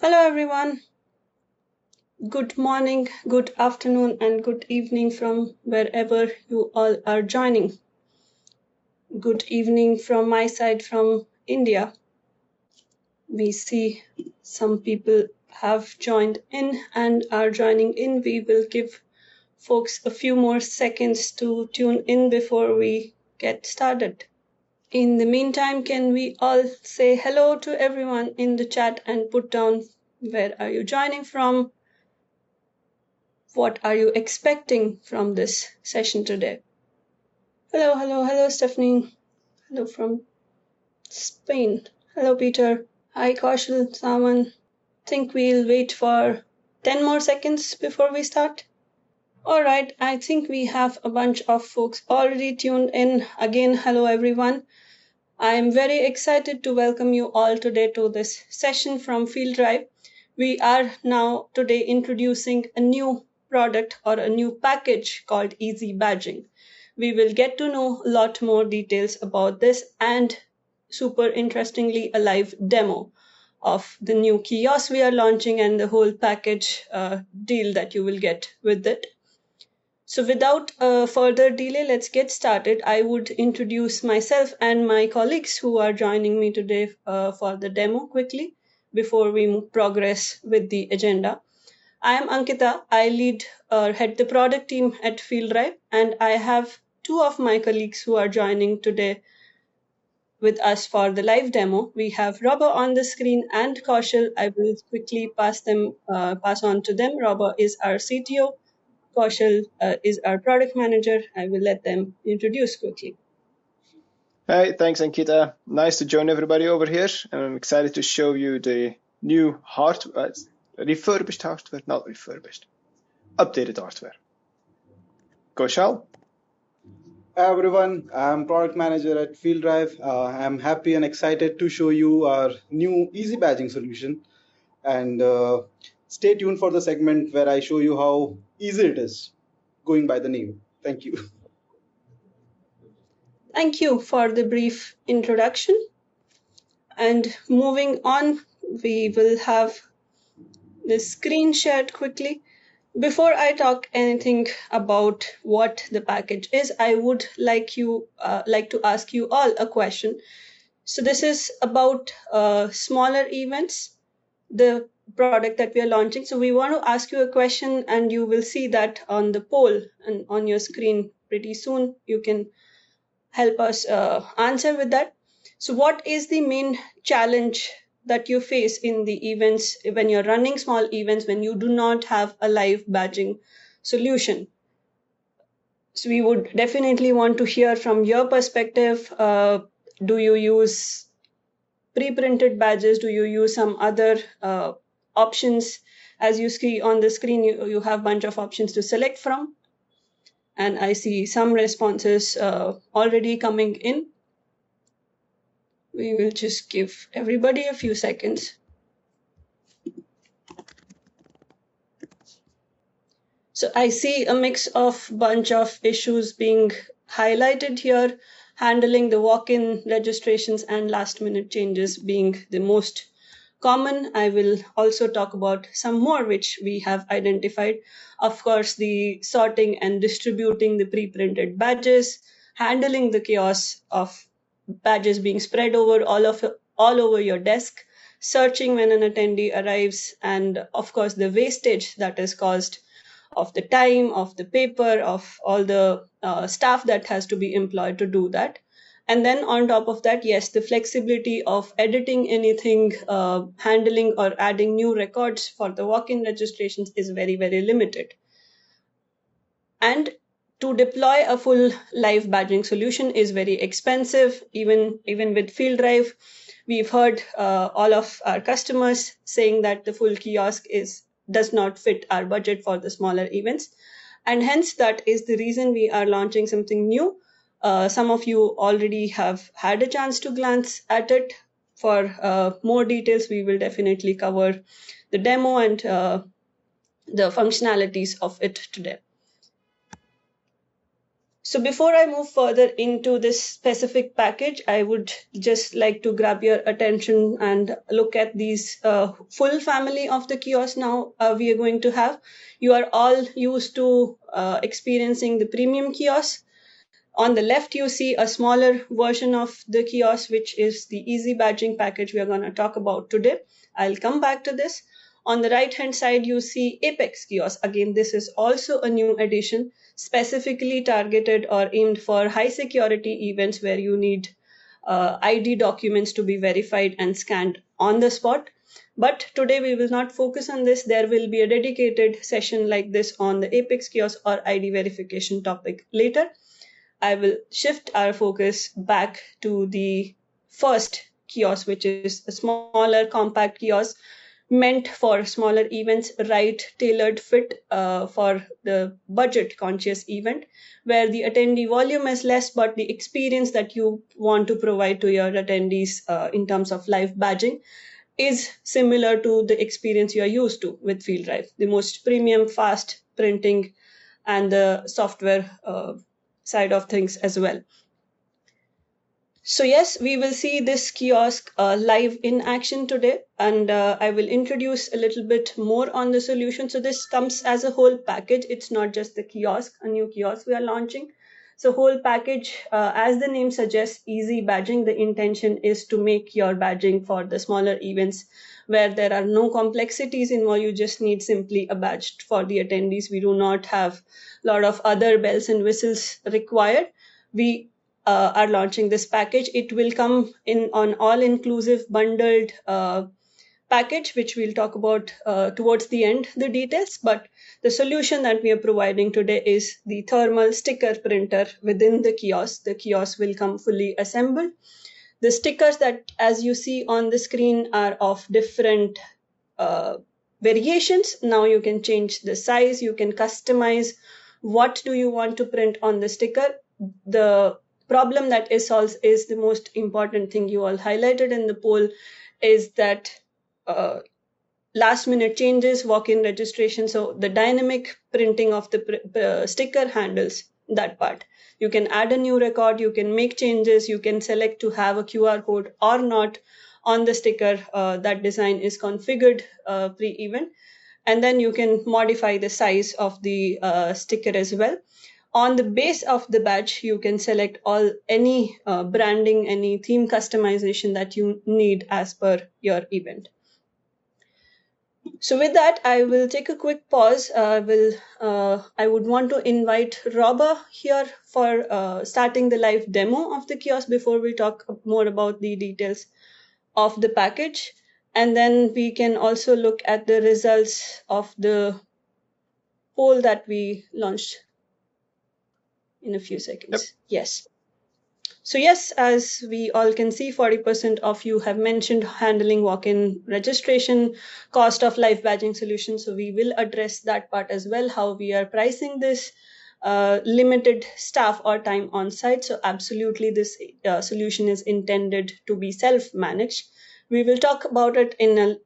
Hello everyone. Good morning, good afternoon, and good evening from wherever you all are joining. Good evening from my side from India. We see some people have joined in and are joining in. We will give folks a few more seconds to tune in before we get started. In the meantime, can we all say hello to everyone in the chat and put down where are you joining from? What are you expecting from this session today? Hello, Stephanie. Hello from Spain. Hello, Peter. Hi, Kaushal, Saman. Think we'll wait for 10 more seconds before we start? All right, I think we have a bunch of folks already tuned in. Again, hello, everyone. I am very excited to welcome you all today to this session from fielddrive. We are now today introducing a new product or a new package called Easy Badging. We will get to know a lot more details about this and super interestingly a live demo of the new kiosk we are launching and the whole package deal that you will get with it. So without further delay, let's get started. I would introduce myself and my colleagues who are joining me today for the demo quickly before we progress with the agenda. I am Ankita. I lead or head the product team at fielddrive, and I have two of my colleagues who are joining today with us for the live demo. We have Robert on the screen and Kaushal. I will quickly pass on to them. Robert is our CTO. Kaushal is our product manager. I will let them introduce quickly. Hi, thanks Ankita. Nice to join everybody over here. I'm excited to show you the new refurbished hardware, not refurbished, updated hardware. Kaushal? Hi everyone, I'm product manager at fielddrive. I'm happy and excited to show you our new easy badging solution. And stay tuned for the segment where I show you how easy it is, going by the name. Thank you. Thank you for the brief introduction. And moving on, we will have the screen shared quickly. Before I talk anything about what the package is, I would like to ask you all a question. So this is about smaller events, the product that we are launching. So we want to ask you a question, and you will see that on the poll and on your screen pretty soon. You can help us answer with that. So what is the main challenge that you face in the events when you're running small events when you do not have a live badging solution? So we would definitely want to hear from your perspective. Do you use pre-printed badges? Do you use some other options? As you see on the screen, you have a bunch of options to select from. And I see some responses already coming in. We will just give everybody a few seconds. So I see a mix of bunch of issues being highlighted here, handling the walk-in registrations and last-minute changes being the most common. I will also talk about some more which we have identified. Of course, the sorting and distributing the pre-printed badges, handling the chaos of badges being spread over all over your desk, searching when an attendee arrives, and of course the wastage that is caused of the time, of the paper, of all the staff that has to be employed to do that. And then on top of that, yes, the flexibility of editing anything, handling or adding new records for the walk-in registrations is very, very limited. And to deploy a full live badging solution is very expensive. Even with fielddrive, we've heard all of our customers saying that the full kiosk does not fit our budget for the smaller events. And hence, that is the reason we are launching something new. Some of you already have had a chance to glance at it. For more details, we will definitely cover the demo and the functionalities of it today. So before I move further into this specific package, I would just like to grab your attention and look at these full family of the kiosk now we are going to have. You are all used to experiencing the premium kiosk. On the left, you see a smaller version of the kiosk, which is the easy badging package we are going to talk about today. I'll come back to this. On the right hand side, you see Apex kiosk. Again, this is also a new addition, specifically targeted or aimed for high security events where you need ID documents to be verified and scanned on the spot. But today we will not focus on this. There will be a dedicated session like this on the Apex kiosk or ID verification topic later. I will shift our focus back to the first kiosk, which is a smaller, compact kiosk meant for smaller events, right tailored fit for the budget conscious event, where the attendee volume is less, but the experience that you want to provide to your attendees in terms of live badging is similar to the experience you are used to with fielddrive, the most premium, fast printing, and the software side of things as well. So yes, we will see this kiosk live in action today, and I will introduce a little bit more on the solution. So this comes as a whole package. It's not just the kiosk, a new kiosk we are launching. So whole package, as the name suggests, easy badging. The intention is to make your badging for the smaller events where there are no complexities involved. You just need simply a badge for the attendees. We do not have a lot of other bells and whistles required. We are launching this package. It will come in on all-inclusive bundled package, which we'll talk about towards the end, the details. But the solution that we are providing today is the thermal sticker printer within the kiosk. The kiosk will come fully assembled. The stickers that, as you see on the screen, are of different variations. Now you can change the size, you can customize what do you want to print on the sticker. The problem that is solved is the most important thing you all highlighted in the poll, is that last minute changes, walk-in registration. So the dynamic printing of the sticker handles that part. You can add a new record, you can make changes, you can select to have a QR code or not on the sticker. That design is configured pre-event. And then you can modify the size of the sticker as well. On the base of the badge, you can select any branding, any theme customization that you need as per your event. So with that, I will take a quick pause. I would want to invite Robert here for starting the live demo of the kiosk before we talk more about the details of the package. And then we can also look at the results of the poll that we launched in a few seconds. Yep. Yes. So yes, as we all can see, 40% of you have mentioned handling walk-in registration, cost of live badging solutions. So we will address that part as well, how we are pricing this, limited staff or time on site. So absolutely this solution is intended to be self-managed. We will talk about it in a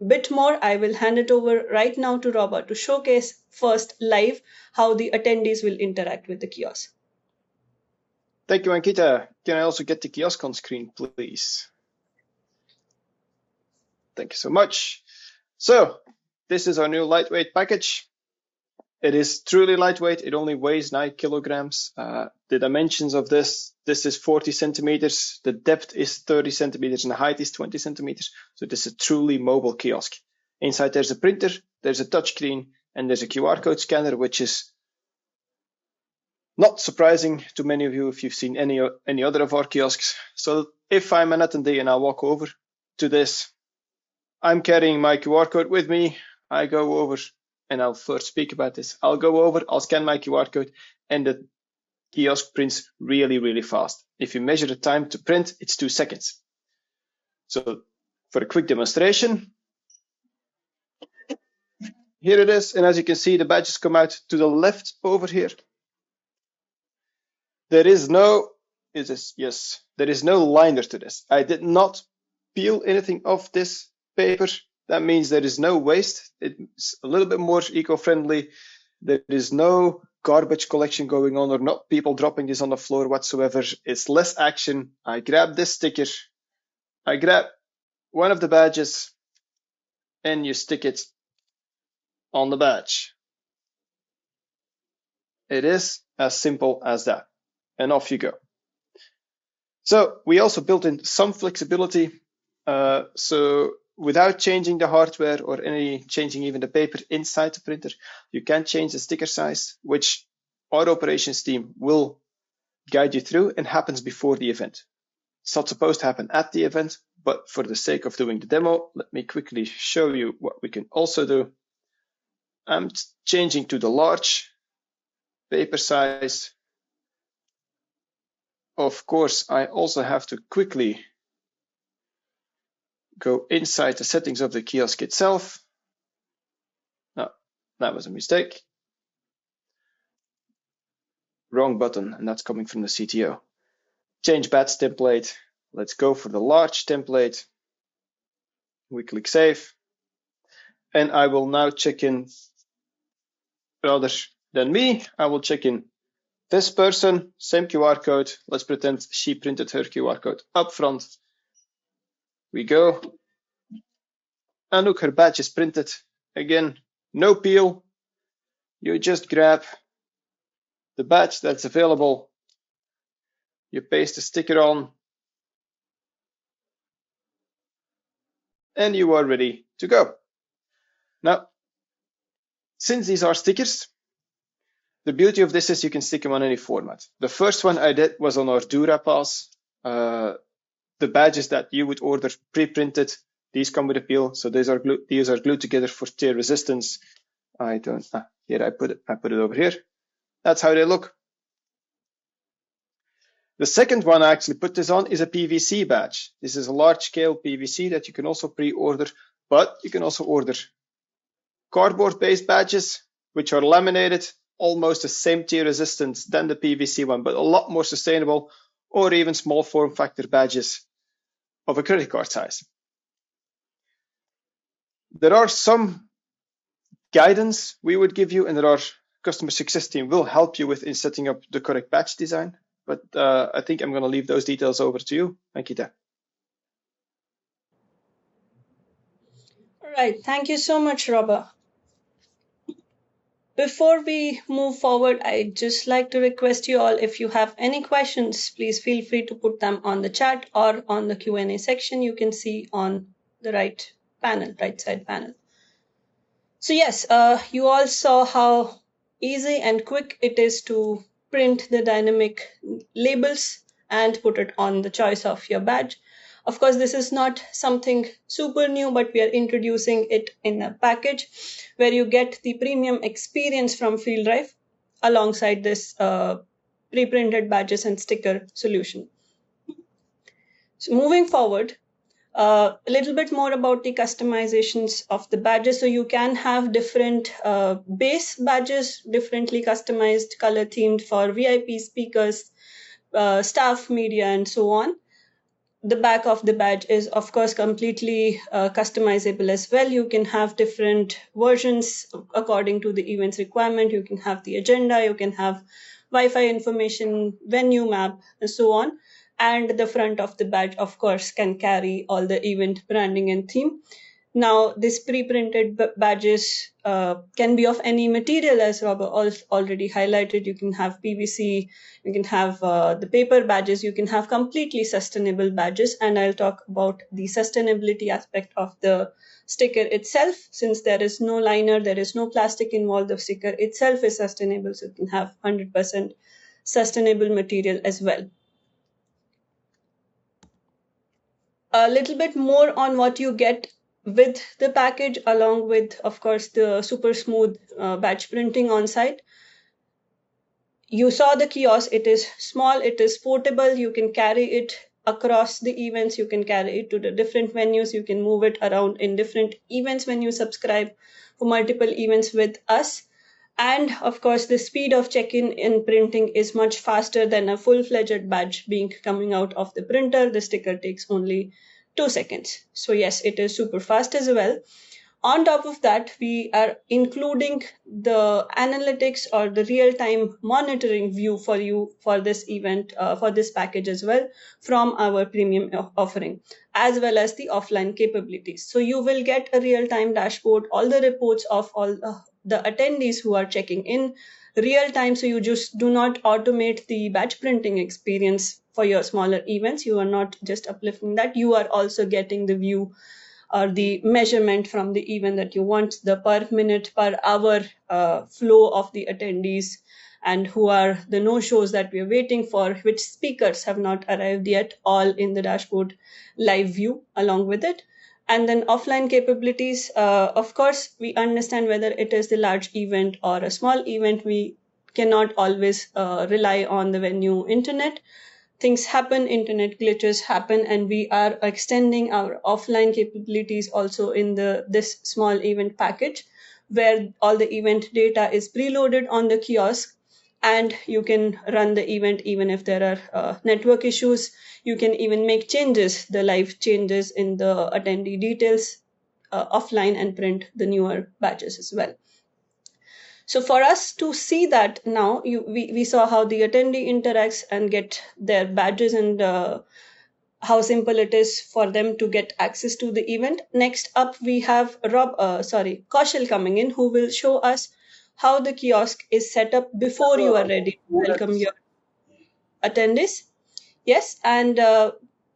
bit more. I will hand it over right now to Robert to showcase first live how the attendees will interact with the kiosk. Thank you, Ankita. Can I also get the kiosk on screen, please? Thank you so much. So this is our new lightweight package. It is truly lightweight. It only weighs 9 kilograms. The dimensions of this is 40 centimeters. The depth is 30 centimeters and the height is 20 centimeters. So this is a truly mobile kiosk. Inside there's a printer, there's a touchscreen, and there's a QR code scanner, which is not surprising to many of you if you've seen any other of our kiosks. So if I'm an attendee and I walk over to this, I'm carrying my QR code with me. I go over and I'll first speak about this. I'll go over, I'll scan my QR code, and the kiosk prints really, really fast. If you measure the time to print, it's 2 seconds. So for a quick demonstration, here it is. And as you can see, the badges come out to the left over here. There is no liner to this. I did not peel anything off this paper. That means there is no waste. It's a little bit more eco-friendly. There is no garbage collection going on or not people dropping this on the floor whatsoever. It's less action. I grab this sticker, I grab one of the badges, and you stick it on the badge. It is as simple as that, and off you go. So we also built in some flexibility, so without changing the hardware or changing even the paper inside the printer, you can change the sticker size, which our operations team will guide you through and happens before the event. It's not supposed to happen at the event, but for the sake of doing the demo, let me quickly show you what we can also do. I'm changing to the large paper size. Of course, I also have to quickly go inside the settings of the kiosk itself. No, that was a mistake. Wrong button, and that's coming from the CTO. Change badge template. Let's go for the large template. We click save. And I will now check in, rather than me, I will check in this person, same QR code. Let's pretend she printed her QR code up front. We go. And look, her badge is printed. Again, no peel. You just grab the badge that's available. You paste the sticker on. And you are ready to go. Now, since these are stickers, the beauty of this is you can stick them on any format. The first one I did was on our DuraPass. The badges that you would order pre-printed, these come with a peel, so these are glued together for tear resistance. Here I put it over here. That's how they look. The second one I actually put this on is a PVC badge. This is a large scale PVC that you can also pre-order, but you can also order cardboard-based badges, which are laminated, almost the same tear resistance than the PVC one, but a lot more sustainable, or even small form factor badges of a credit card size. There are some guidance we would give you, and our customer success team will help you with in setting up the correct badge design. But I think I'm going to leave those details over to you, Ankita. All right, thank you so much, Robert. Before we move forward, I'd just like to request you all, if you have any questions, please feel free to put them on the chat or on the Q&A section you can see on the right side panel. So yes, you all saw how easy and quick it is to print the dynamic labels and put it on the choice of your badge. Of course, this is not something super new, but we are introducing it in a package where you get the premium experience from fielddrive alongside this pre-printed badges and sticker solution. So moving forward, a little bit more about the customizations of the badges. So you can have different base badges, differently customized, color themed for VIP speakers, staff, media, and so on. The back of the badge is, of course, completely customizable as well. You can have different versions according to the event's requirement. You can have the agenda, you can have Wi-Fi information, venue map, and so on. And the front of the badge, of course, can carry all the event branding and theme. Now, this pre-printed badges can be of any material, as Robert already highlighted. You can have PVC, you can have the paper badges, you can have completely sustainable badges. And I'll talk about the sustainability aspect of the sticker itself. Since there is no liner, there is no plastic involved, the sticker itself is sustainable. So you can have 100% sustainable material as well. A little bit more on what you get with the package, along with, of course, the super smooth badge printing on site. You saw the kiosk. It is small, it is portable. You can carry it across the events. You can carry it to the different venues. You can move it around in different events when you subscribe for multiple events with us. And of course, the speed of check-in and printing is much faster than a full-fledged badge coming out of the printer. The sticker takes only 2 seconds. So yes, it is super fast as well. On top of that, we are including the analytics or the real-time monitoring view for you for this event, for this package as well from our premium offering, as well as the offline capabilities. So you will get a real-time dashboard, all the reports of all the attendees who are checking in real time. So you just do not automate the batch printing experience for your smaller events. You are not just uplifting that, you are also getting the view or the measurement from the event that you want, the per minute, per hour flow of the attendees, and who are the no-shows that we are waiting for, which speakers have not arrived yet, all in the dashboard live view along with it. And then offline capabilities, of course, we understand whether it is the large event or a small event, we cannot always rely on the venue internet. Things happen, internet glitches happen, and we are extending our offline capabilities also in this small event package, where all the event data is preloaded on the kiosk, and you can run the event even if there are network issues. You can even make changes, the live changes in the attendee details offline, and print the newer batches as well. So for us to see that now, we saw how the attendee interacts and get their badges, and how simple it is for them to get access to the event. Next up, we have Kaushal coming in, who will show us how the kiosk is set up before you are ready to welcome your attendees. Yes, and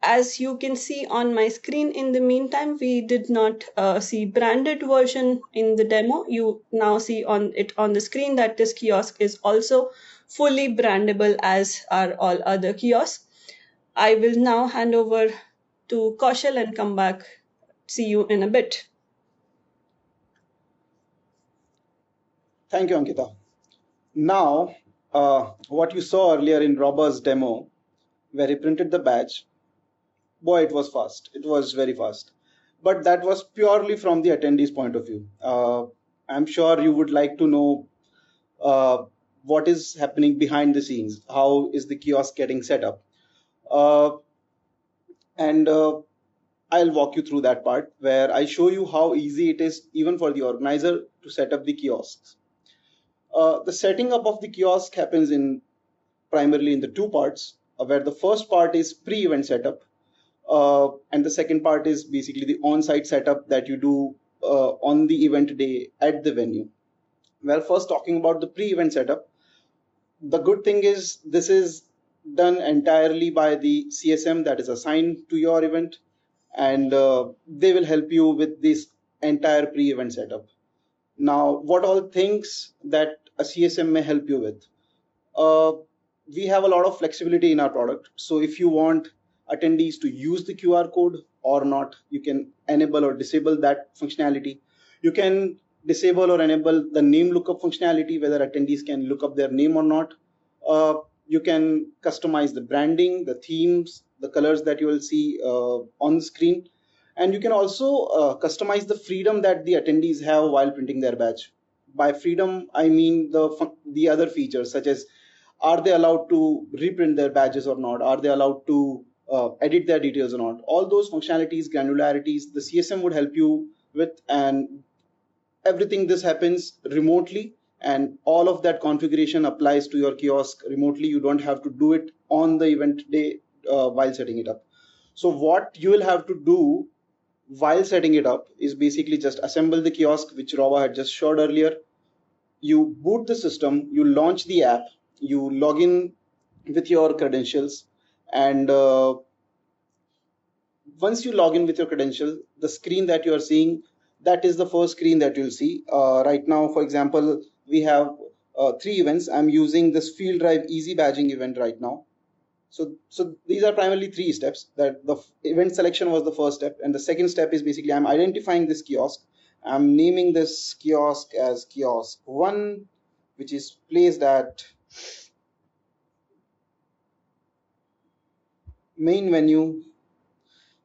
as you can see on my screen, in the meantime, we did not see branded version in the demo. You now see on the screen that this kiosk is also fully brandable, as are all other kiosks. I will now hand over to Kaushal and come back. See you in a bit. Thank you, Ankita. Now, what you saw earlier in Robert's demo, where he printed the badge, boy, it was fast. It was very fast. But that was purely from the attendees' point of view. I'm sure you would like to know what is happening behind the scenes. How is the kiosk getting set up? And I'll walk you through that part where I show you how easy it is even for the organizer to set up the kiosks. The setting up of the kiosk happens primarily in the two parts, where the first part is pre-event setup, and the second part is basically the on-site setup that you do on the event day at the venue. Well, first talking about the pre-event setup, the good thing is this is done entirely by the CSM that is assigned to your event, and they will help you with this entire pre-event setup. Now, what all things that a CSM may help you with? We have a lot of flexibility in our product. So if you want attendees to use the QR code or not, you can enable or disable that functionality. You can disable or enable the name lookup functionality, whether attendees can look up their name or not. You can customize the branding, the themes, the colors that you will see on the screen. And you can also customize the freedom that the attendees have while printing their badge. By freedom, I mean the other features, such as are they allowed to reprint their badges or not? Are they allowed to edit their details or not? All those functionalities, granularities, the CSM would help you with, and everything this happens remotely, and all of that configuration applies to your kiosk remotely. You don't have to do it on the event day while setting it up. So what you will have to do while setting it up is basically just assemble the kiosk, which Rava had just showed earlier. You boot the system, you launch the app, you log in with your credentials, and once you log in with your credential, the screen that you are seeing, that is the first screen that you'll see. Right now, for example, we have 3 events. I'm using this field drive easy badging event right now. So these are primarily 3 steps. That the event selection was the first step, and the second step is basically I'm identifying this kiosk. I'm naming this kiosk as kiosk 1, which is placed at main menu.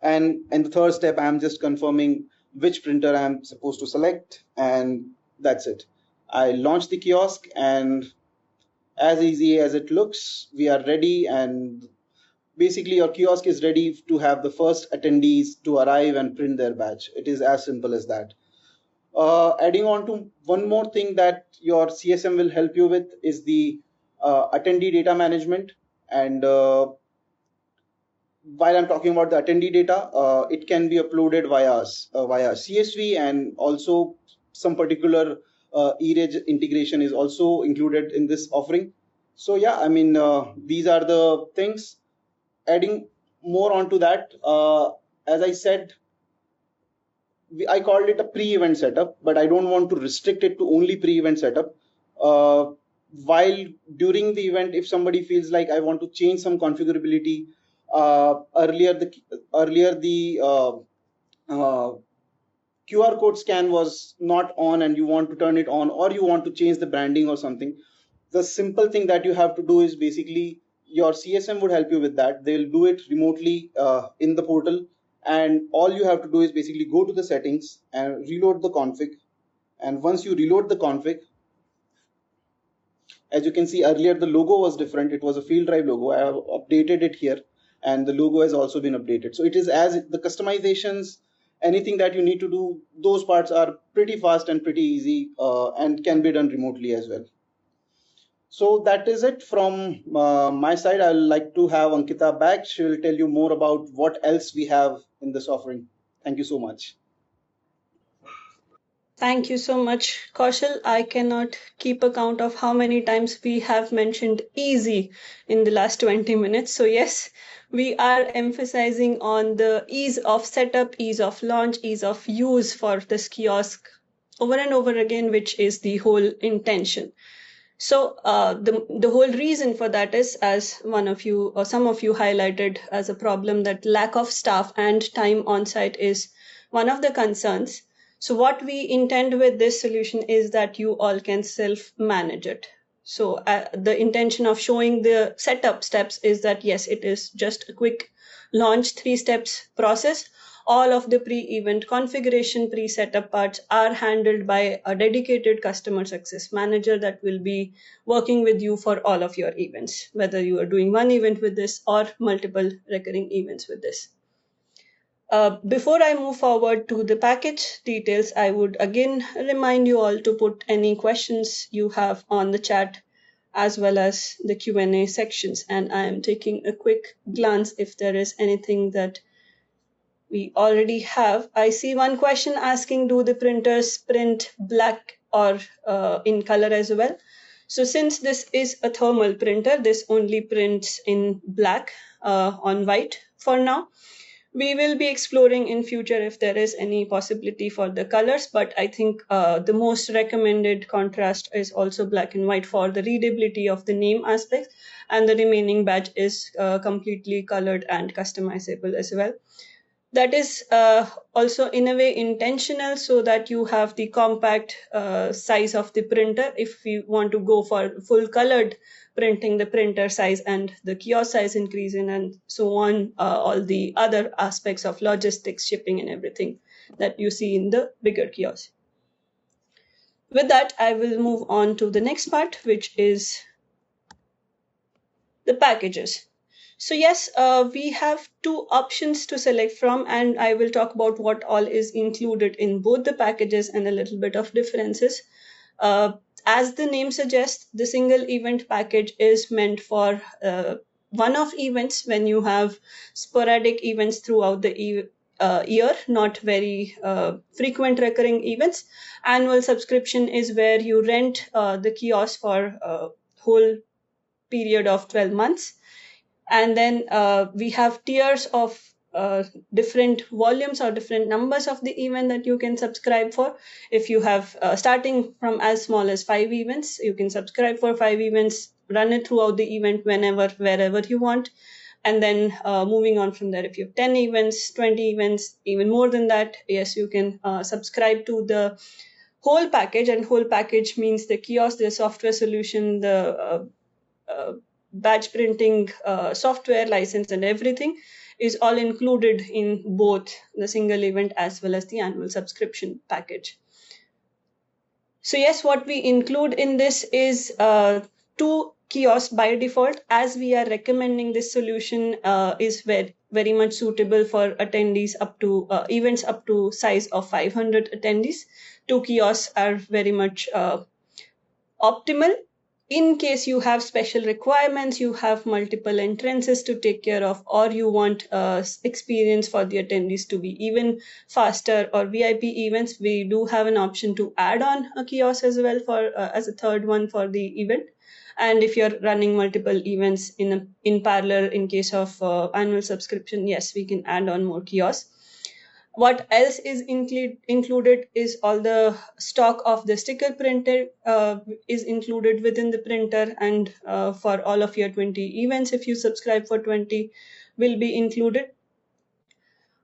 And in the third step, I'm just confirming which printer I'm supposed to select, and that's it. I launch the kiosk, and as easy as it looks, we are ready, and basically your kiosk is ready to have the first attendees to arrive and print their badge. It is as simple as that. Adding on to one more thing that your CSM will help you with is the attendee data management. And while I'm talking about the attendee data, it can be uploaded via CSV, and also some particular e-reg integration is also included in this offering. So yeah, I mean, these are the things. Adding more onto that, as I said, I called it a pre-event setup, but I don't want to restrict it to only pre-event setup. While during the event, if somebody feels like I want to change some configurability, earlier the QR code scan was not on and you want to turn it on, or you want to change the branding or something, the simple thing that you have to do is basically your CSM would help you with that. They'll do it remotely in the portal, and all you have to do is basically go to the settings and reload the config. And once you reload the config, as you can see earlier, the logo was different. It was a field drive logo. I have updated it here, and the logo has also been updated. So it is as the customizations, anything that you need to do, those parts are pretty fast and pretty easy, and can be done remotely as well. So that is it from my side. I'd like to have Ankita back. She will tell you more about what else we have in this offering. Thank you so much. Thank you so much, Kaushal. I cannot keep account of how many times we have mentioned easy in the last 20 minutes. So yes, we are emphasizing on the ease of setup, ease of launch, ease of use for this kiosk over and over again, which is the whole intention. So the whole reason for that is, as one of you or some of you highlighted as a problem, that lack of staff and time on site is one of the concerns. So what we intend with this solution is that you all can self-manage it. So the intention of showing the setup steps is that, yes, it is just a quick launch 3 steps process. All of the pre-event configuration, pre-setup parts are handled by a dedicated customer success manager that will be working with you for all of your events, whether you are doing one event with this or multiple recurring events with this. Before I move forward to the package details, I would again remind you all to put any questions you have on the chat as well as the Q&A sections. And I am taking a quick glance if there is anything that we already have. I see one question asking, do the printers print black or in color as well? So since this is a thermal printer, this only prints in black on white for now. We will be exploring in future if there is any possibility for the colors, but I think the most recommended contrast is also black and white for the readability of the name aspect, and the remaining badge is completely colored and customizable as well. That is also in a way intentional, so that you have the compact size of the printer. If you want to go for full colored printing, the printer size and the kiosk size increasing, and so on, all the other aspects of logistics, shipping and everything that you see in the bigger kiosk. With that, I will move on to the next part, which is the packages. So yes, we have 2 options to select from, and I will talk about what all is included in both the packages and a little bit of differences. As the name suggests, the single event package is meant for one-off events when you have sporadic events throughout the year, not very frequent recurring events. Annual subscription is where you rent the kiosk for a whole period of 12 months. And then we have tiers of different volumes or different numbers of the event that you can subscribe for. If you have starting from as small as 5 events, you can subscribe for 5 events, run it throughout the event whenever, wherever you want. And then moving on from there, if you have 10 events, 20 events, even more than that, yes, you can subscribe to the whole package. And whole package means the kiosk, the software solution, the batch printing software license and everything is all included in both the single event as well as the annual subscription package. So yes, what we include in this is 2 kiosks by default, as we are recommending this solution is where very much suitable for attendees up to events up to size of 500 attendees. 2 kiosks are very much optimal. In case you have special requirements, you have multiple entrances to take care of, or you want experience for the attendees to be even faster or VIP events, we do have an option to add on a kiosk as well for as a third one for the event. And if you're running multiple events in parallel, in case of annual subscription, yes, we can add on more kiosks. What else is included is all the stock of the sticker printer is included within the printer, and for all of your 20 events, if you subscribe for 20, will be included.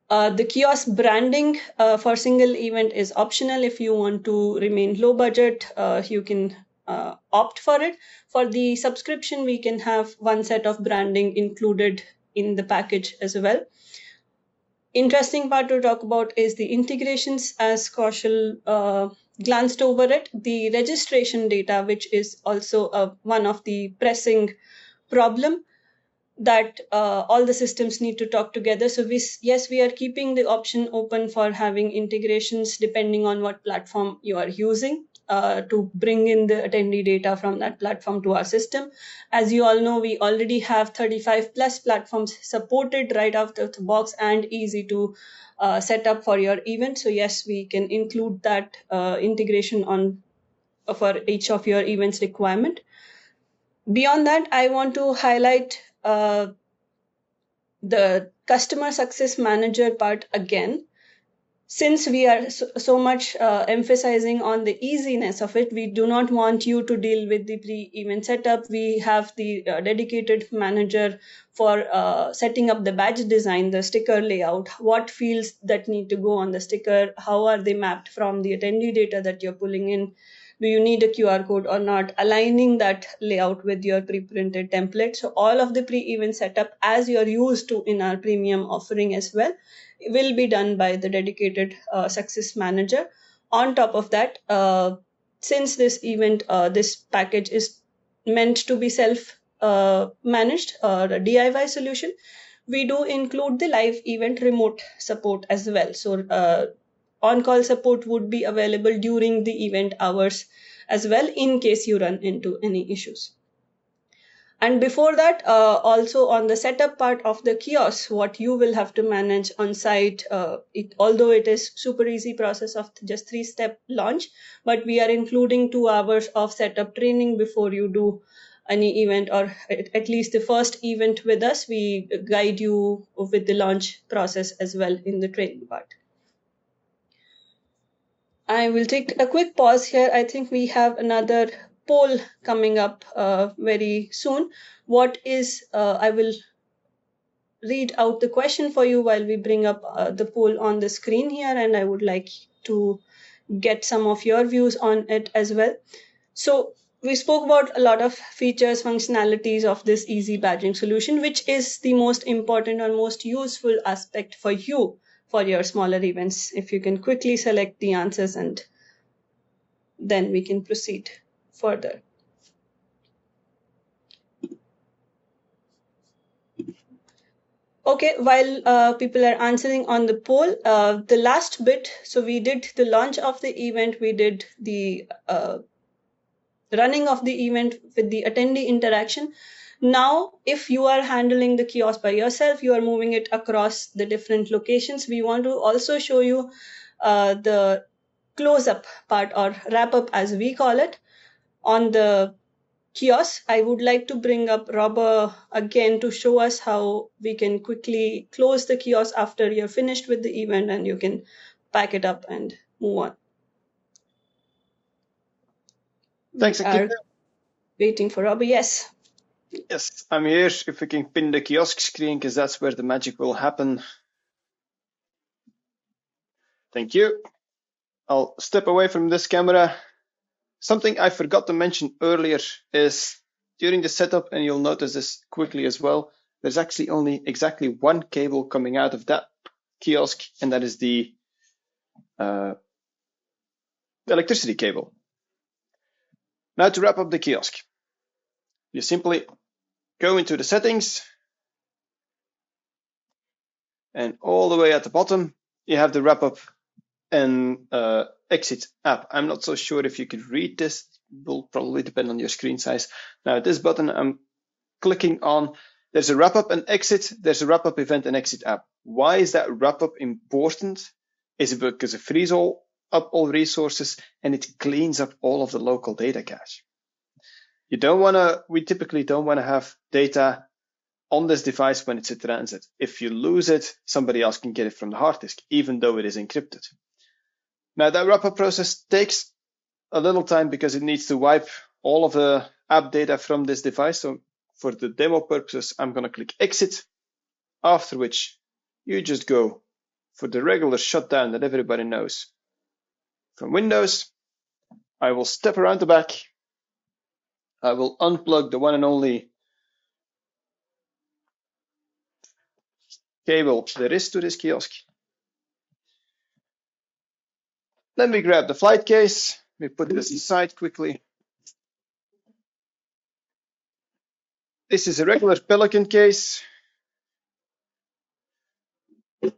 The kiosk branding for single event is optional. If you want to remain low budget, you can opt for it. For the subscription, we can have one set of branding included in the package as well. Interesting part to talk about is the integrations, as Kaushal glanced over it. The registration data, which is also one of the pressing problem that all the systems need to talk together. So yes, we are keeping the option open for having integrations depending on what platform you are using to bring in the attendee data from that platform to our system. As you all know, we already have 35 plus platforms supported right out of the box and easy to set up for your event. So yes, we can include that integration on for each of your events requirement. Beyond that, I want to highlight the customer success manager part again. Since we are so much emphasizing on the easiness of it, we do not want you to deal with the pre-event setup. We have the dedicated manager for setting up the badge design, the sticker layout, what fields that need to go on the sticker, how are they mapped from the attendee data that you're pulling in, do you need a QR code or not, aligning that layout with your pre-printed template. So all of the pre-event setup, as you're used to in our premium offering as well, will be done by the dedicated success manager. On top of that, since this event, this package is meant to be self managed or a DIY solution, we do include the live event remote support as well. So on-call support would be available during the event hours as well in case you run into any issues. And before that, also on the setup part of the kiosk, what you will have to manage on site, although it is super easy process of just 3-step launch, but we are including 2 hours of setup training before you do any event, or at least the first event with us. We guide you with the launch process as well in the training part. I will take a quick pause here. I think we have another poll coming up very soon. What is, I will read out the question for you while we bring up the poll on the screen here, and I would like to get some of your views on it as well. So we spoke about a lot of features, functionalities of this easy badging solution, which is the most important or most useful aspect for you for your smaller events. If you can quickly select the answers, and then we can proceed further. Okay, while people are answering on the poll, the last bit, so we did the launch of the event, we did the running of the event with the attendee interaction. Now, if you are handling the kiosk by yourself, you are moving it across the different locations. We want to also show you the close-up part, or wrap-up as we call it, on the kiosk. I would like to bring up Robert again to show us how we can quickly close the kiosk after you're finished with the event, and you can pack it up and move on. Thanks, Akita. Waiting for Robert. Yes. Yes, I'm here. If we can pin the kiosk screen, because that's where the magic will happen. Thank you. I'll step away from this camera. Something I forgot to mention earlier is during the setup, and you'll notice this quickly as well, there's actually only exactly one cable coming out of that kiosk, and that is the electricity cable. Now to wrap up the kiosk, you simply go into the settings, And all the way at the bottom, you have the wrap up and exit app. I'm not so sure if you could read this. It will probably depend on your screen size. Now this button I'm clicking on, there's a wrap up and exit. There's a wrap up event and exit app. Why is that wrap up important? Is it because it frees up all resources and it cleans up all of the local data cache? We typically don't want to have data on this device when it's in transit. If you lose it, somebody else can get it from the hard disk, even though it is encrypted. Now that wrap up process takes a little time because it needs to wipe all of the app data from this device. So for the demo purposes, I'm going to click exit, after which you just go for the regular shutdown that everybody knows from Windows. I will step around the back. I will unplug the one and only cable there is to this kiosk. Then we grab the flight case. We put this aside quickly. This is a regular Pelican case,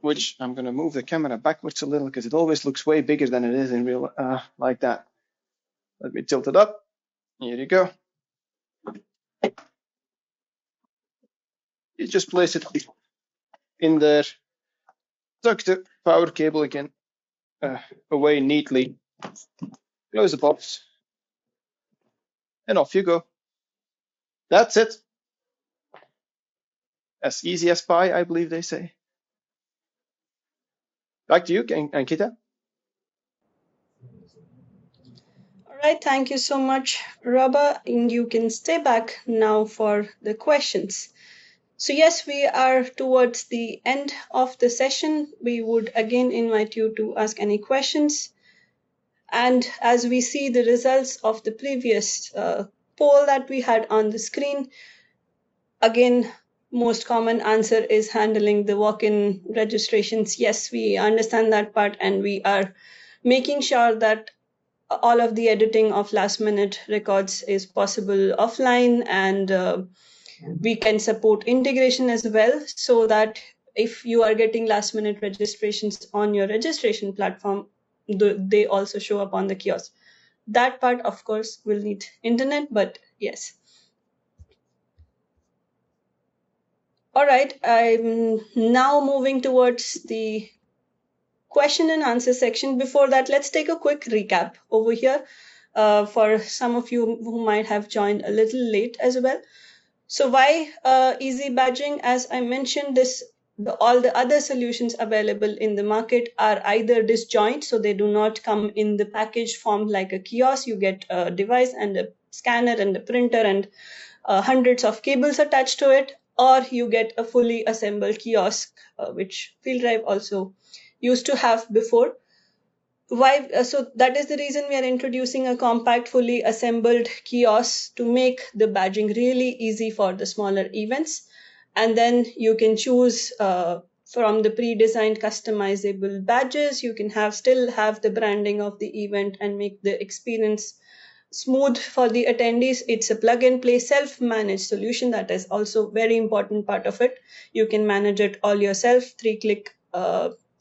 which I'm going to move the camera backwards a little because it always looks way bigger than it is in real like that. Let me tilt it up. Here you go. You just place it in there. Tuck the power cable again away neatly. Close the box. And off you go. That's it. As easy as pie, I believe they say. Back to you, Ankita. All right, thank you so much, Robert. And you can stay back now for the questions. So yes, we are towards the end of the session. We would again invite you to ask any questions. And as we see the results of the previous poll that we had on the screen, again, most common answer is handling the walk-in registrations. Yes, we understand that part, and we are making sure that all of the editing of last-minute records is possible offline, and we can support integration as well, so that if you are getting last-minute registrations on your registration platform, they also show up on the kiosk. That part, of course, will need internet, but yes. All right, I'm now moving towards the question and answer section. Before that, let's take a quick recap over here for some of you who might have joined a little late as well. So why easy badging? As I mentioned, all the other solutions available in the market are either disjoint, so they do not come in the package form like a kiosk. You get a device and a scanner and a printer and hundreds of cables attached to it, or you get a fully assembled kiosk, which fielddrive also used to have before. Why? So that is the reason we are introducing a compact, fully assembled kiosk to make the badging really easy for the smaller events. And then you can choose from the pre-designed customizable badges. You can still have the branding of the event and make the experience smooth for the attendees. It's a plug-and-play self-managed solution. That is also very important part of it. You can manage it all yourself, 3-click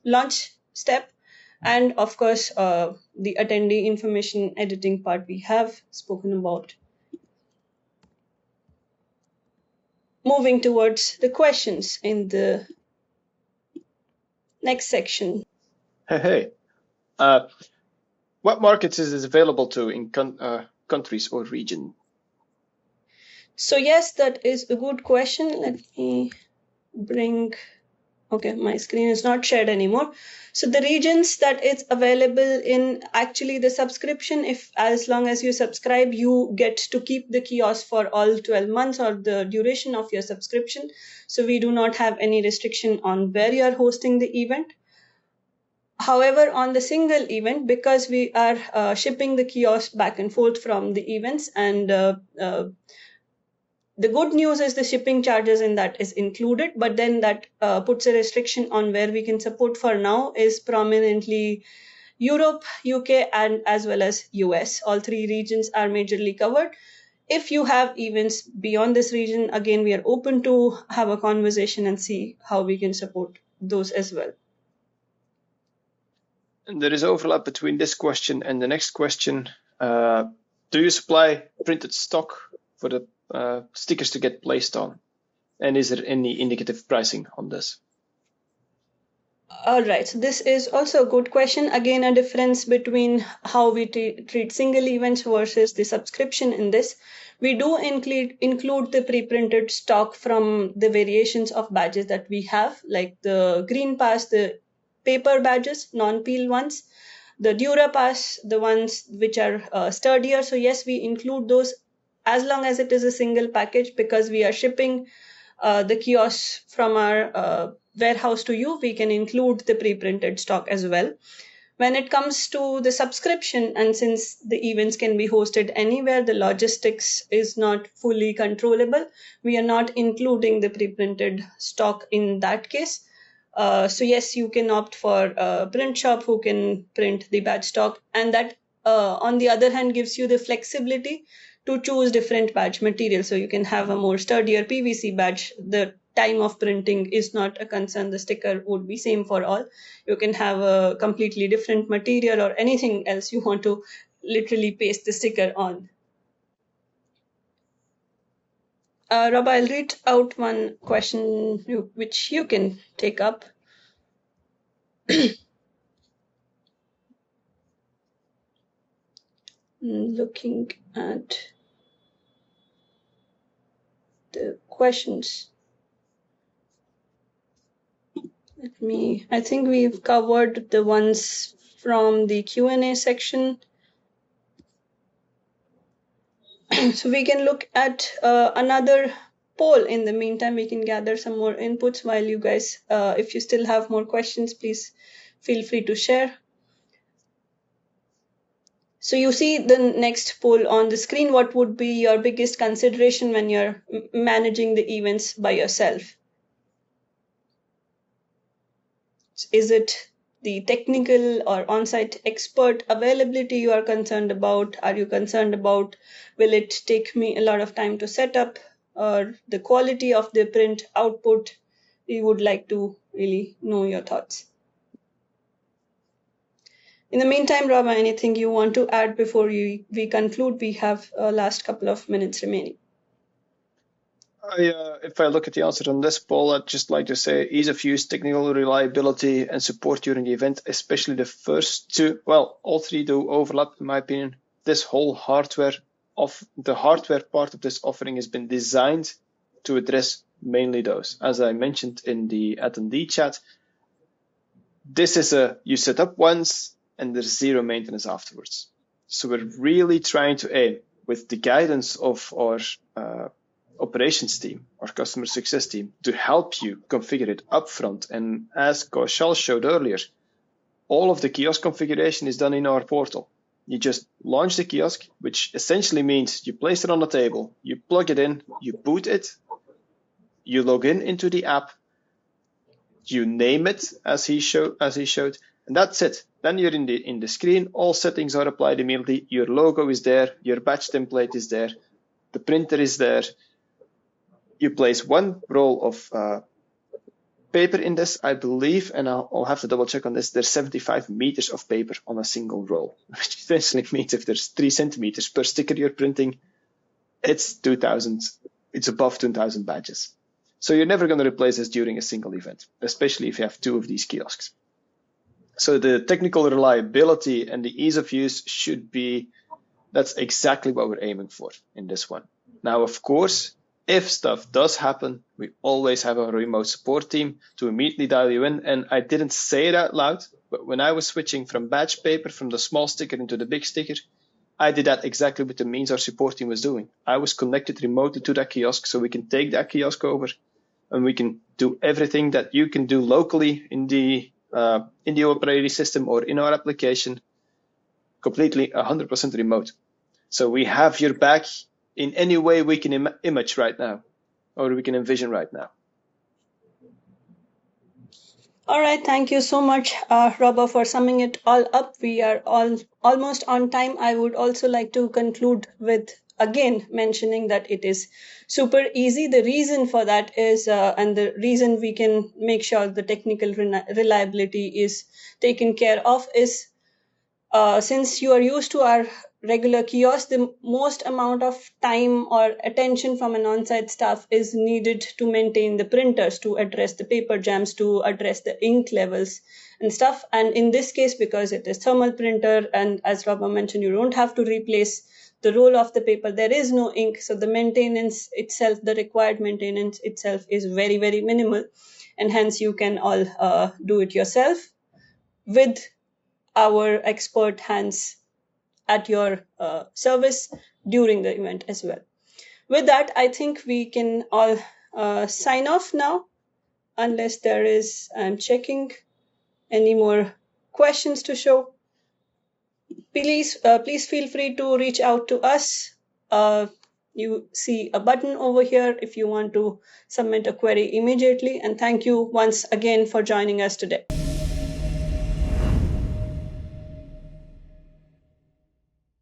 launch step. And of course, the attendee information editing part we have spoken about. Moving towards the questions in the next section. Hey. What markets is this available to in countries or region? So yes, that is a good question. Let me bring, okay, my screen is not shared anymore. So the regions that it's available in, actually the subscription, as long as you subscribe, you get to keep the kiosk for all 12 months or the duration of your subscription. So we do not have any restriction on where you are hosting the event. However, on the single event, because we are shipping the kiosk back and forth from the events, and the good news is the shipping charges in that is included, but then that puts a restriction on where we can support for now is prominently Europe, UK, and as well as US. All three regions are majorly covered. If you have events beyond this region, again, we are open to have a conversation and see how we can support those as well. And there is overlap between this question and the next question. Do you supply printed stock for the stickers to get placed on? And is there any indicative pricing on this? All right, so this is also a good question. Again, a difference between how we treat single events versus the subscription in this. We do include the pre-printed stock from the variations of badges that we have, like the Green Pass, the paper badges, non-peel ones, the Dura Pass, the ones which are sturdier. So yes, we include those as long as it is a single package, because we are shipping the kiosks from our warehouse to you. We can include the pre-printed stock as well. When it comes to the subscription, and since the events can be hosted anywhere, the logistics is not fully controllable. We are not including the pre-printed stock in that case. So yes, you can opt for a print shop who can print the badge stock, and that on the other hand gives you the flexibility to choose different badge material. So you can have a more sturdier PVC badge. The time of printing is not a concern. The sticker would be same for all. You can have a completely different material or anything else you want to literally paste the sticker on. Rob, I'll read out one question which you can take up. Looking at the questions. I think we've covered the ones from the Q&A section. So we can look at another poll. In the meantime, we can gather some more inputs while you guys, if you still have more questions, please feel free to share. So you see the next poll on the screen. What would be your biggest consideration when you're managing the events by yourself? Is it the technical or on-site expert availability you are concerned about? Are you concerned about, will it take me a lot of time to set up, or the quality of the print output? We would like to really know your thoughts. In the meantime, Rama, anything you want to add before we conclude? We have a last couple of minutes remaining. If I look at the answer on this poll, I'd just like to say ease of use, technical reliability, and support during the event, especially the first two. Well, all three do overlap, in my opinion. This whole the hardware part of this offering has been designed to address mainly those. As I mentioned in the attendee chat, this is you set up once and there's zero maintenance afterwards. So we're really trying to aim, with the guidance of our operations team, our customer success team, to help you configure it upfront. And as Kaushal showed earlier, all of the kiosk configuration is done in our portal. You just launch the kiosk, which essentially means you place it on the table, you plug it in, you boot it, you log into the app, you name it as he showed, and that's it. Then you're in the screen, all settings are applied immediately, your logo is there, your batch template is there, the printer is there. You place one roll of paper in this, I believe, and I'll have to double check on this. There's 75 meters of paper on a single roll, which essentially means if there's 3 centimeters per sticker you're printing, it's 2,000. It's above 2,000 badges. So you're never going to replace this during a single event, especially if you have 2 of these kiosks. So the technical reliability and the ease of use that's exactly what we're aiming for in this one. Now, of course, if stuff does happen, we always have a remote support team to immediately dial you in. And I didn't say it out loud, but when I was switching from batch paper, from the small sticker into the big sticker, I did that exactly with the means our support team was doing. I was connected remotely to that kiosk, so we can take that kiosk over and we can do everything that you can do locally in the operating system or in our application, completely 100% remote. So we have your back in any way we can image right now, or we can envision right now. All right, thank you so much, Robert, for summing it all up. We are almost on time. I would also like to conclude with again mentioning that it is super easy. The reason for that is, and the reason we can make sure the technical reliability is taken care of is, since you are used to our regular kiosk, the most amount of time or attention from an on-site staff is needed to maintain the printers, to address the paper jams, to address the ink levels and stuff. And in this case, because it is thermal printer, and as Robert mentioned, you don't have to replace the roll of the paper, there is no ink, so the maintenance itself, the required maintenance itself is very, very minimal, and hence you can all do it yourself with our expert hands at your service during the event as well. With that, I think we can all sign off now, unless there is, I'm checking, any more questions to show. Please feel free to reach out to us. You see a button over here if you want to submit a query immediately. And thank you once again for joining us today.